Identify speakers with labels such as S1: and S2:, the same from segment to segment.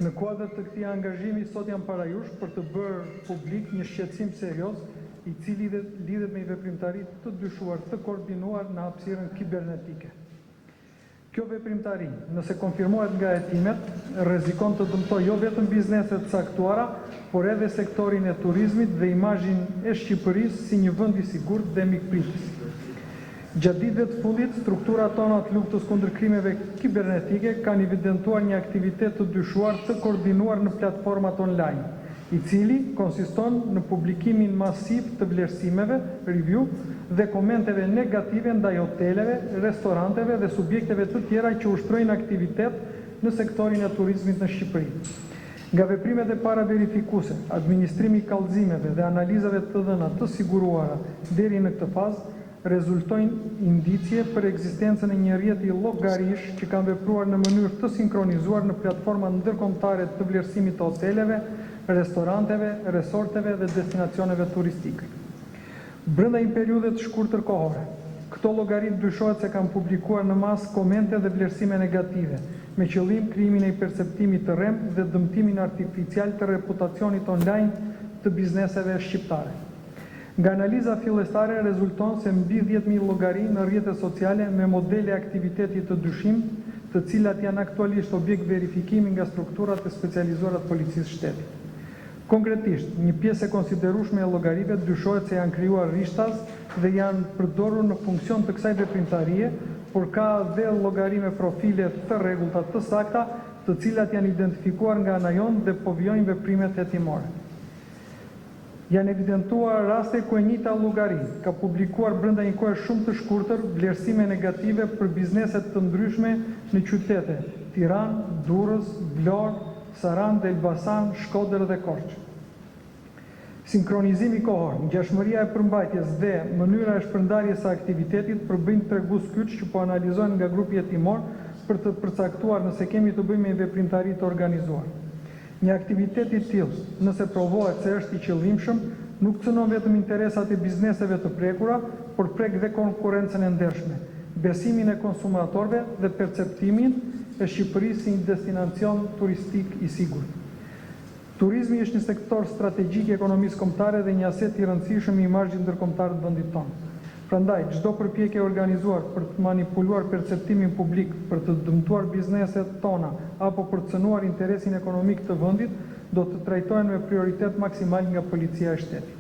S1: Në kuadër të këtij angazhimi, sot jam para jush për të bërë publik një shqetësim serioz i cili lidhet me veprimtari të dyshuar të koordinuar në hapësirën kibernetike. Kjo veprimtari, nëse konfirmohet nga hetimet, rrezikon të dëmtojë jo vetëm bizneset caktuara, por edhe sektorin e turizmit dhe imazhin e Shqipërisë si një vend i sigurt dhe mikpritës. Gjatë ditëve të fundit, strukturat tona të luftës kundër krimeve kibernetike kanë evidentuar një aktivitet të dyshuar të koordinuar në platformat online, i cili konsiston në publikimin masiv të vlerësimeve, review dhe komenteve negative ndaj hoteleve, restoranteve dhe subjekteve të tjera që ushtrojnë aktivitet në sektorin e turizmit në Shqipëri. Nga veprimet e para verifikuese, administrimi i kallëzimeve dhe analizave të dhëna të siguruara deri në këtë fazë, rezultojnë indicie për ekzistencën e një rrjeti llogarish që kanë vepruar në mënyrë të sinkronizuar në platforma ndërkombëtare të vlerësimit të hoteleve, restoranteve, resorteve dhe destinacioneve turistike. Brenda një periudhe të shkurtër kohore, këto llogarit dyshohet se kanë publikuar në masë komente dhe vlerësime negative, me qëllim krijimin e perceptimit të rrem dhe dëmtimin artificial të reputacionit online të bizneseve shqiptare. Nga analiza fillestare rezulton se mbi 10.000 llogari në rrjetet sociale me modele aktiviteti të dyshim, të cilat janë aktualisht objekt verifikimi nga strukturat e specializuara të policisë shtetit. Konkretisht, një pjesë e konsiderueshme e llogarive dyshohet se janë krijuar rishtas dhe janë përdorur në funksion të kësaj veprimtarie, por ka dhe llogari me profile të rregullta të sakta, të cilat janë identifikuar nga ana jonë dhe po vijojnë veprimet hetimore. Janë evidentuar raste ku e njëjta llogari ka publikuar brenda një kohe shumë të shkurtër vlerësime negative për bizneset të ndryshme në qytete Tiranë, Durrës, Vlorë, Sarandë, Elbasan, Shkodër dhe Korçë. Sinkronizimi kohor, ngjashmëria e përmbajtjes dhe mënyra e shpërndarjes së aktivitetit përbëjnë tregues kyç që po analizohen nga grupi hetimor për të përcaktuar nëse kemi të bëjmë me veprimtari të organizuar. Një aktivitet i tillë, nëse provohet se është i qëllimshëm, nuk cënon vetëm interesat e bizneseve të prekura, por prek dhe konkurrencën e ndershme, besimin e konsumatorëve dhe perceptimin e Shqipërisë si një destinacion turistik i sigurt. Turizmi është një sektor strategjik i ekonomisë kombëtare dhe një aset i rëndësishëm i imazhit ndërkombëtar të vendit tonë. Prandaj, çdo përpjekje organizuar për të manipuluar perceptimin publik, për të dëmtuar bizneset tona apo për të cënuar interesin ekonomik të vendit, do të trajtohen me prioritet maksimal nga policia e shtetit.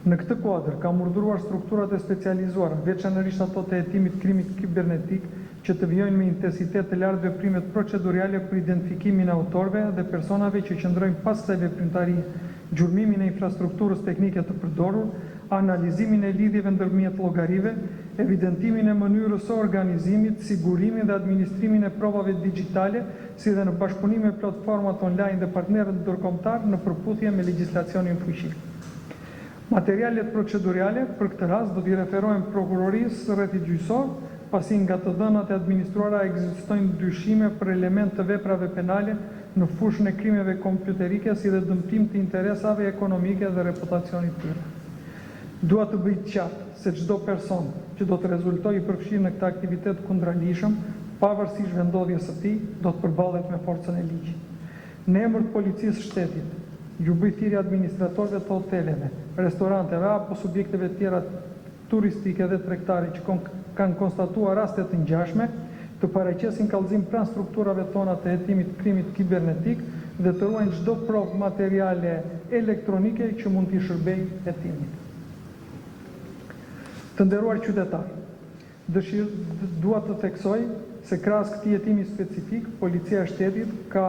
S1: Në këtë kuadër, kam urdhëruar strukturat e specializuara, veçanërisht ato të hetimit krimit kibernetik, që të vijojnë me intensitet të lartë veprimet procedurale për identifikimin e autorëve dhe personave që qëndrojnë pas kësaj veprimtarie, gjurmimin e infrastrukturës teknike të përdorur, analizimin e lidhjeve ndërmjet llogarive, evidentimin e mënyrës së organizimit, sigurimin dhe administrimin e provave digjitale, si dhe në bashkëpunim me platformat online dhe partnerët ndërkombëtar në përputhje me legjislacionin fuqishëm. Materialet procedurale për këtë rast do t'i referohen prokurorisë rrethit gjyqësor, pasi nga të dhënat e administruara ekzistojnë dyshime për element të veprave penale në fushën e krimeve kompjuterike si dhe dëmtim të interesave ekonomike dhe reputacionit tyre. Dua të bëj qartë se çdo person që do të rezultojë i përfshirë në këtë aktivitet kundërligjshëm, pavarësisht vendodhjes së tij, do të përballet me forcën e ligjit. Në emër të policisë shtetit, ju bëj thirrje administratorëve të hoteleve, restoranteve apo subjekteve tjera turistike dhe tregtare që kanë konstatuar raste të ngjashme, të paraqesin kallëzim pranë strukturave tona të hetimit krimit kibernetik dhe të ruajnë çdo provë materiale elektronike që mund t'i shërbejë hetimit. Të nderuar qytetarë, dua të theksoj se krahas këtij hetimi specifik, policia e shtetit ka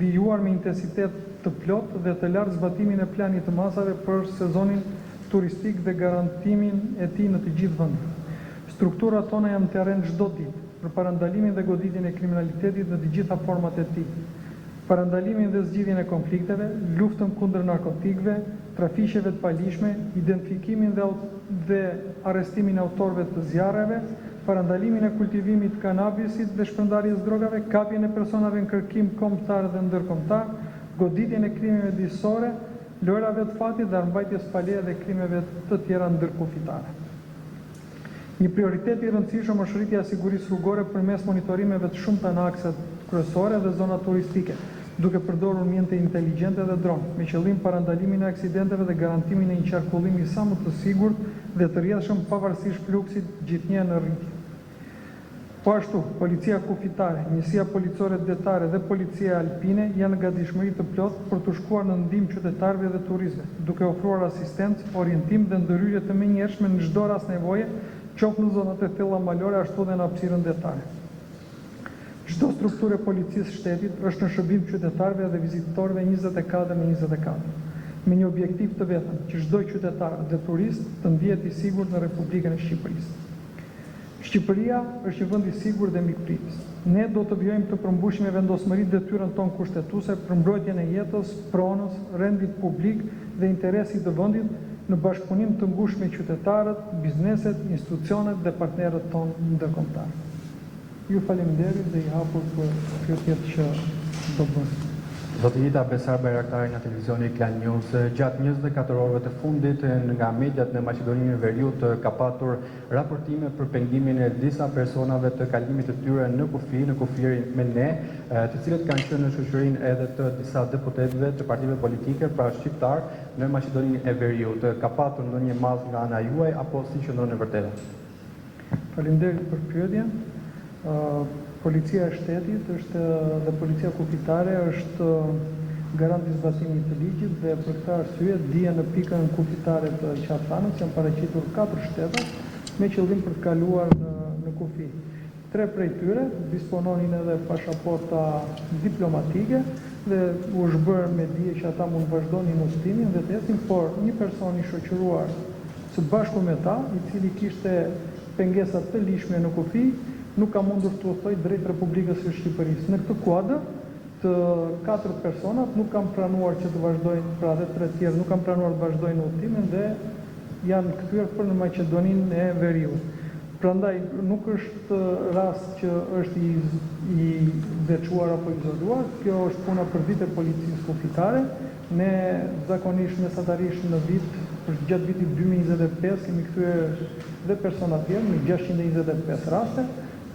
S1: vijuar me intensitet të plot dhe të lartë zbatimin e planit të masave për sezonin turistik dhe garantimin e tij në të gjithë vendet. Strukturat tona janë në terren çdo ditë për parandalimin dhe goditjen e kriminalitetit në të gjitha format e tij, parandalimin dhe zgjidhjen e konflikteve, luftën kundër narkotikëve, trafiqeve të palishme, identifikimin dhe arrestimin e autorëve të zjarreve, parandalimin e kultivimit të kanabisit dhe shpërndarjes drogave, kapjen e personave në kërkim kombëtar dhe ndërkombëtar, goditjen e krimeve disore, lojrave të fatit dhe armbajtjes paleje dhe krimeve të tjera ndërkufitare. Një prioritet i rëndësishëm është rritja e sigurisë rrugore përmes monitorimeve të shumta në akset kryesore dhe zona turistike, duke përdorur mjete inteligjente dhe dronë, me qëllim parandalimin e aksidenteve dhe garantimin e një qarkullimi sa më të sigurt dhe të rrjedhshëm pavarësisht fluksit gjithnjë në rritje. Po ashtu, policia kufitare, njësia policore detare dhe policia alpine janë në gatishmëri të plotë për të shkuar në ndihmë qytetarëve dhe turistëve, duke ofruar asistencë, orientim dhe ndërhyrje të menjëhershme në çdo rast nevoje, qoftë në zonat e thella malore ashtu dhe në hapësirën detare. Çdo strukturë e policisë shtetit është në shërbim qytetarëve dhe vizitorëve 24/24, me një objektiv të vetëm, që çdo qytetar dhe turist të ndihet i sigurt në Republikën e Shqipërisë. Shqipëria është një vend i sigurt dhe mikpritës. Ne do të vjojmë të përmbushim me vendosmëri detyrën tonë kushtetuese për mbrojtjen e jetës, pronës, rendit publik dhe interesit të vendit në bashkëpunim të ngushtë me qytetarët, bizneset, institucionet dhe partnerët tonë ndërkombëtar. Ju faleminderit dhe i hapur për pyetjet që do bëni.
S2: Zoti Ida Besar, Bajraktari nga televizioni Klan News, gjatë 24 orëve të fundit nga mediat në Maqedoninë e Veriut ka patur raportime për pengimin e disa personave të kalimit të tyre në kufi, në kufirin me ne, të cilët kanë qenë në shoqërinë edhe të disa deputetëve të partive politike, pra shqiptar, në Maqedoninë e Veriut. Ka patur ndonjë mall nga ana juaj apo si qëndron e vërtetë?
S1: Faleminderit për pyetjen. Policia e shtetit dhe policia kufitare është garant i zbatimit të ligjit dhe për këtë arsye dija në pikën kufitare të Qafanës janë paraqitur 4 shtetat me qëllim për të kaluar në kufi. 3 prej tyre dispononin edhe pasaporta diplomatike dhe u zhbër me dije që ata mund vazhdonin udhëtimin dhe të ecnin, por një person i shoqëruar së bashku me ta, i cili kishte pengesa të lishme në kufi, nuk ka mundur të udhëtojë drejt Republikës së Shqipërisë. Në këtë kuadër, të 4 personat nuk kanë pranuar që të vazhdojnë, pra dhe 3 tjerë nuk kanë pranuar të vazhdojnë udhëtimin dhe janë kthyer për në Maqedoninë e Veriut. Prandaj nuk është rast që është i veçuar apo izoluar, kjo është puna për vite policisë kufitare. Ne zakonisht mesatarisht në vit, për gjatë vitit 2025 kemi kthyer dhe persona tjerë në 625 raste.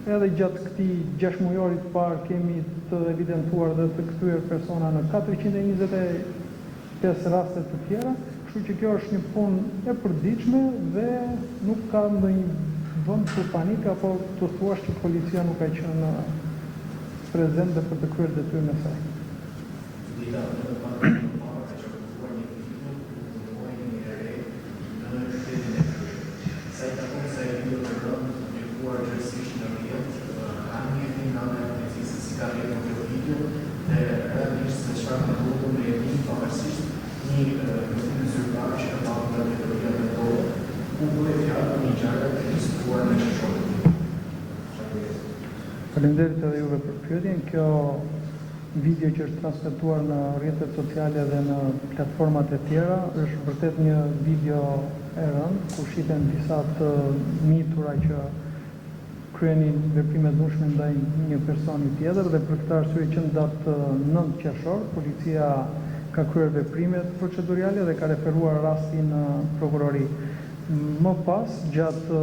S1: Edhe gjatë këtij 6 mujorit parë kemi të evidentuar dhe të kthyer persona në 425 raste të tjera, kështu që kjo është një punë e përditshme dhe nuk ka ndonjë vend për panik apo të thuash që policia nuk ka qenë prezent dhe për të kryer detyrën e saj. Faleminderit edhe juve për pyetjen. Kjo video që është transmetuar në rrjetet sociale dhe në platformat e tjera është vërtet një video e rëndë, ku shiten disa të mitura që kryenin veprime të dhunshme ndaj një personi tjetër dhe për këtë arsye që në datë 9 qershor policia ka kryer veprime procedurale dhe ka referuar rastin në prokurori. Më pas, gjatë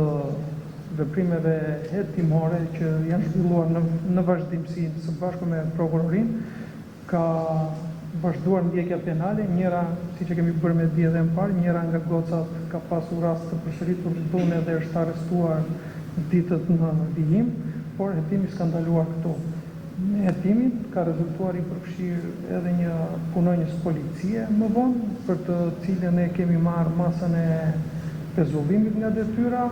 S1: veprimeve hetimore që janë zhvilluar në vazhdimsi së bashku me prokurorin, ka vazhduar ndjekja penale, njëra, siç e kemi bërë me dije edhe më parë, njëra nga gocat ka pasur rast të përsëritur dhune dhe është arrestuar ditët në vijim, por hetimi s'ka ndaluar këtu. Me hetimin ka rezultuar i përfshirë edhe një punonjës policie më vonë, për të cilën ne kemi marrë masën e pezullimit nga detyra,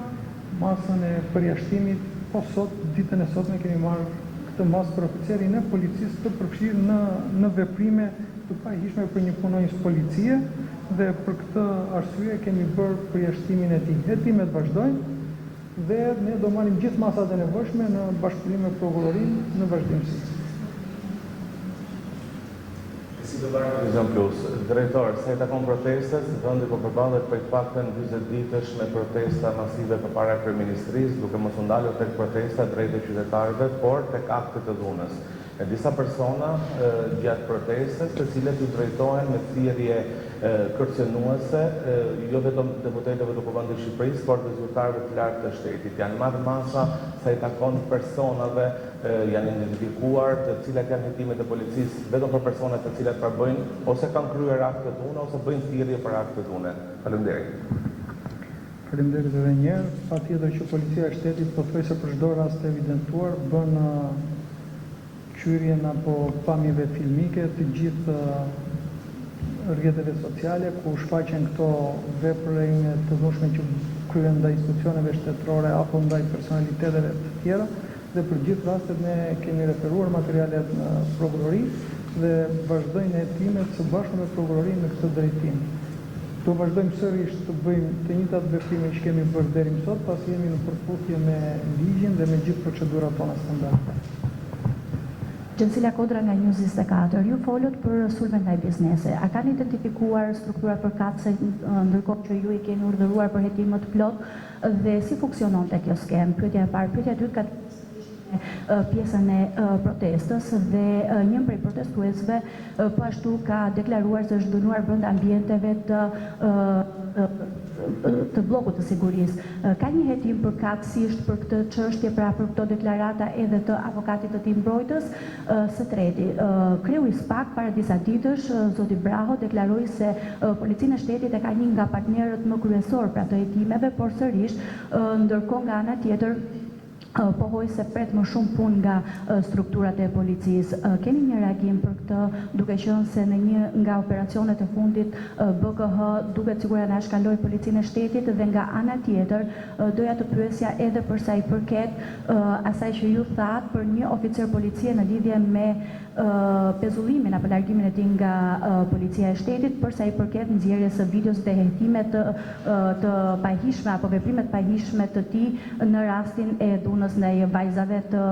S1: masën e përjashtimit, po sot, ditën e sotme kemi marrë këtë masë për oficerin e policisë të përfshirë në veprime të pahishme për një punonjës policie dhe për këtë arsye kemi bërë përjashtimin e tij. Hetimet vazhdojnë dhe ne do marrim gjithë masat e nevojshme në bashkëpunim me prokurorin në vazhdimsi.
S2: Drejtor, sa i takon protestas, vendi po përballet për paktën 40 ditësh me protesta masive përpara kryeministrisë, duke mos u ndalur tek protesta drejt e qytetarëve, por tek aktet e dhunës.
S3: e disa persona gjatë protestës, të cilët u drejtohen me thirrje kërcënuese, jo vetëm deputetëve të Kuvendit të Shqipërisë, por dhe zyrtarëve të lartë të shtetit. Janë marrë masa sa i takon personave, janë identifikuar të cilat janë hetimet e policisë vetëm për personat të cilat bëjnë ose kanë kryer akte dhune ose bëjnë thirrje për akte dhune. Faleminderit.
S1: Faleminderit edhe një herë. Patjetër që policia e shtetit pothuajse për çdo rast të evidentuar bën qyrjen apo pamjeve filmike të gjithë rrjeteve sociale ku shfaqen këto veprime të dhunshme që kryen ndaj institucioneve shtetërore apo ndaj personaliteteve të tjera, dhe për gjithë rastet ne kemi referuar materialet në prokurori dhe vazhdojnë hetimet së bashku me prokurorinë në këtë drejtim. Do vazhdojmë sërish të bëjmë të njëjtat veprime që kemi bërë deri më sot, pasi jemi në përputhje me ligjin dhe me gjithë procedurat tona standarde.
S4: Gjensila Kodra nga News 24, ju folët për sulme ndaj biznese. A kanë identifikuar strukturat përkatëse ndërkohë që ju i keni urdhëruar për hetim më të plot dhe si funksiononte kjo skem? Pyetja e parë, pyetja e dytë ka pjesën e protestës dhe një prej protestuesve po ashtu ka deklaruar se është dënuar brenda ambienteve të bllokut të sigurisë. Ka një hetim përkatësisht për këtë çështje, pra për këto deklarata edhe të avokatit të tij mbrojtës? Së treti, kreu i SPAK para disa ditësh, zoti Braho deklaroi se policinë e shtetit e ka një nga partnerët më kryesor pra të hetimeve, por sërish ndërkohë nga ana tjetër pohoj se pret më shumë punë nga strukturat e policisë. Keni një reagim për këtë, duke qenë se në një nga operacionet e fundit BKH duket sigurisht na shkaloi policinë e shtetit dhe nga ana tjetër doja të pyesja edhe për sa i përket asaj që ju thatë për një oficer policie në lidhje me pezullimin apo largimin e tij nga policia e shtetit, për sa i përket nxjerrjes së videos dhe hetimet të pahishme apo veprimet pahishme të tij në rastin e dhunës ndaj vajzave të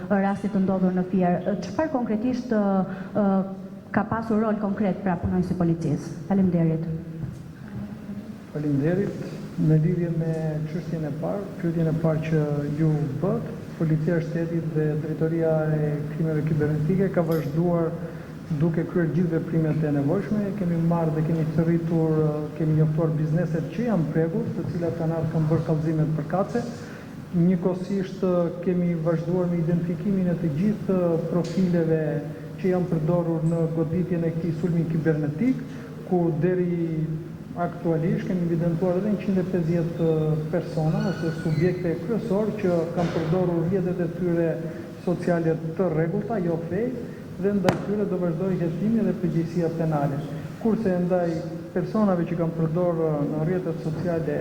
S4: rastit të ndodhur në Fier. Çfarë konkretisht ka pasur rol konkret pra punonjësi policisë? Faleminderit.
S1: Faleminderit. Në lidhje me çështjen e parë, pyetjen e parë që ju bët, Policia e Shtetit dhe Drejtoria e Krimeve Kibernetike ka vazhduar duke kryer gjithë veprimet e nevojshme. Kemi marrë dhe kemi thërritur, kemi njoftuar bizneset që janë prekur, të cilat kanë ardhur kanë bërë kallëzimet përkatëse. Njëkohësisht kemi vazhduar me identifikimin e të gjithë profileve që janë përdorur në goditjen e këtij sulmi kibernetik, ku deri aktualisht kemi evidentuar edhe 150 persona ose subjekte kryesor që kanë përdorur rrjetet e tyre sociale të rregullta, jo fake, dhe ndaj tyre do vazhdojë hetimi dhe përgjegjësia penale. Kurse ndaj personave që kanë përdorur në rrjetet sociale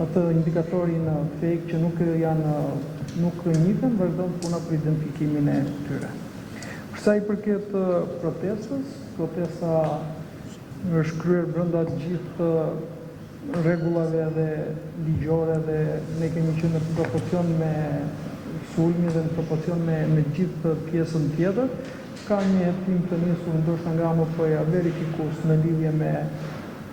S1: atë indikatorin fake që nuk njihen, vazhdon puna për identifikimin e tyre. Sa i përket protestës, protesta është kryer brenda të gjithë rregullave dhe ligjore dhe ne kemi qenë në propocion me sulmin dhe në propocion me gjithë pjesën tjetër. Ka një hetim të nisur ndoshta nga MP-ja verifikus në lidhje me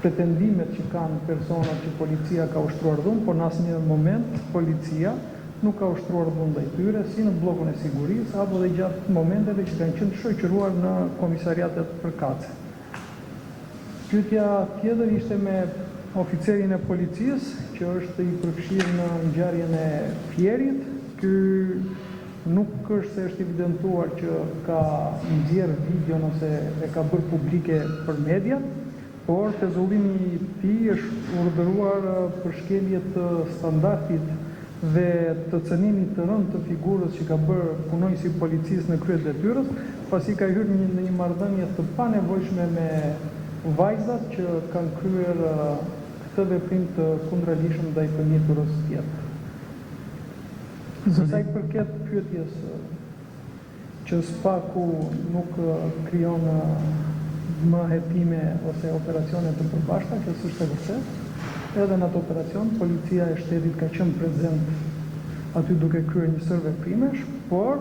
S1: pretendimet që kanë personat që policia ka ushtruar dhunë, por në asnjë moment policia nuk ka ushtruar dhunë ndaj tyre, si në bllokun e sigurisë apo dhe gjatë momenteve që kanë qenë shoqëruar në komisariatet përkatëse. Pyetja tjetër ishte me oficerin e policisë, që është i përfshirë në ngjarjen e Fierit. Ky nuk është se është evidentuar që ka nxjerrë videon ose e ka bërë publike për media, por pezullimi i tij është urdhëruar për shkelje të standardit dhe të cënimit të rënd të figurës që ka bërë punonjësi policisë në krye të detyrës, pasi ka hyrë në një marrëdhënie të panevojshme me vajzat që kanë kryer këtë veprim të kundërligjshëm ndaj fëmijës tjetër. Sa i përket pyetjes që SPAK-u nuk krijon më hetime ose operacione të përbashkëta, që s'është e vërtetë. Edhe në atë operacion, policia e shtetit ka qenë prezent aty duke kryer një sër veprimesh, por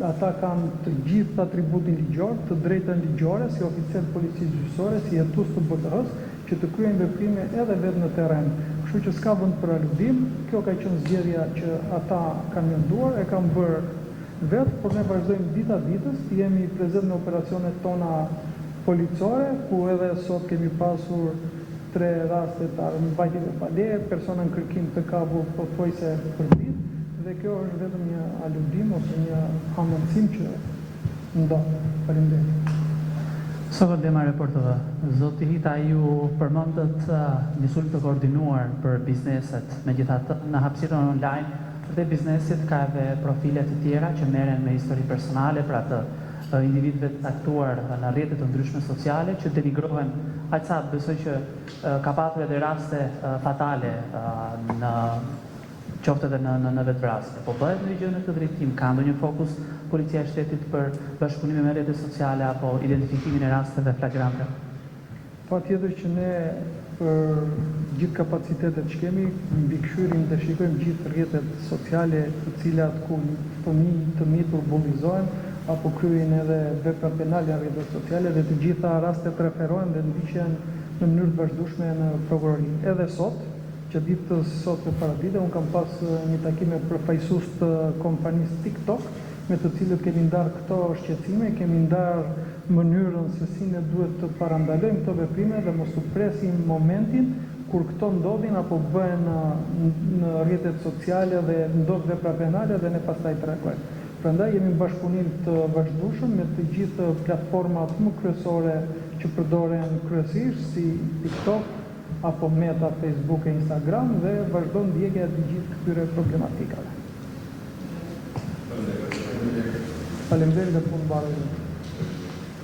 S1: ata kanë të gjithë atributin ligjor, të drejtën ligjore, si oficer policisë gjyqësore, si hetues të BKH-s, që të kryejnë veprime edhe vetë në terren. Kështu Kështu që s'ka vend për aludim, kjo ka qenë zgjedhja që ata kanë menduar, e kanë bërë vetë, por ne vazhdojmë dita ditës, jemi prezent në operacionet tona policore, ku edhe sot kemi pasur 3 raste të mbajtjeve pa leje, persona në kërkim të kabur pothuajse për ditë, dhe kjo është vetëm një aludim ose një amëndësim që ndodh. Faleminderit.
S5: Sot tema reportove. Zoti Hita, ju përmendët një sulm të koordinuar për bizneset. Megjithatë, në hapësirën online dhe biznesit ka edhe profile të tjera që merren me histori personale, pra të individëve të caktuar në rrjetet të ndryshme sociale që denigrohen. Aq sa besoj që ka pasur edhe raste fatale në qoftë edhe në vetë raste. Po bëhet ndonjë gjë në këtë drejtim? Ka ndonjë fokus policia e shtetit për bashkëpunimin me rrjetet sociale apo identifikimin e rasteve flagrante?
S1: Patjetër që ne për gjithë kapacitetet që kemi, mbikëqyrim dhe shikojmë gjithë rrjetet sociale të cilat ku fëmijë të mitur bullizohen apo kryen edhe vepra penale në rrjetet sociale dhe të gjitha rastet referohen dhe ndiqen në mënyrë të vazhdueshme në prokurori. Edhe sot, që ditës sot e paradite, unë kam pas një takim me përfaqësues të kompanisë TikTok, me të cilët kemi ndarë këto shqetësime, kemi ndarë mënyrën se si ne duhet të parandalojmë këto veprime dhe mos u presim momentin kur këto ndodhin apo bëhen në rrjetet sociale dhe ndodh vepra penale dhe ne pastaj të reagojmë. Prandaj jemi në bashkëpunim të vazhdueshëm me të gjithë platformat më kryesore që përdoren kryesisht si TikTok apo Meta, Facebook e Instagram dhe vazhdon ndjekja e gjithë këtyre problematikave. Faleminderit dhe punë mbarë.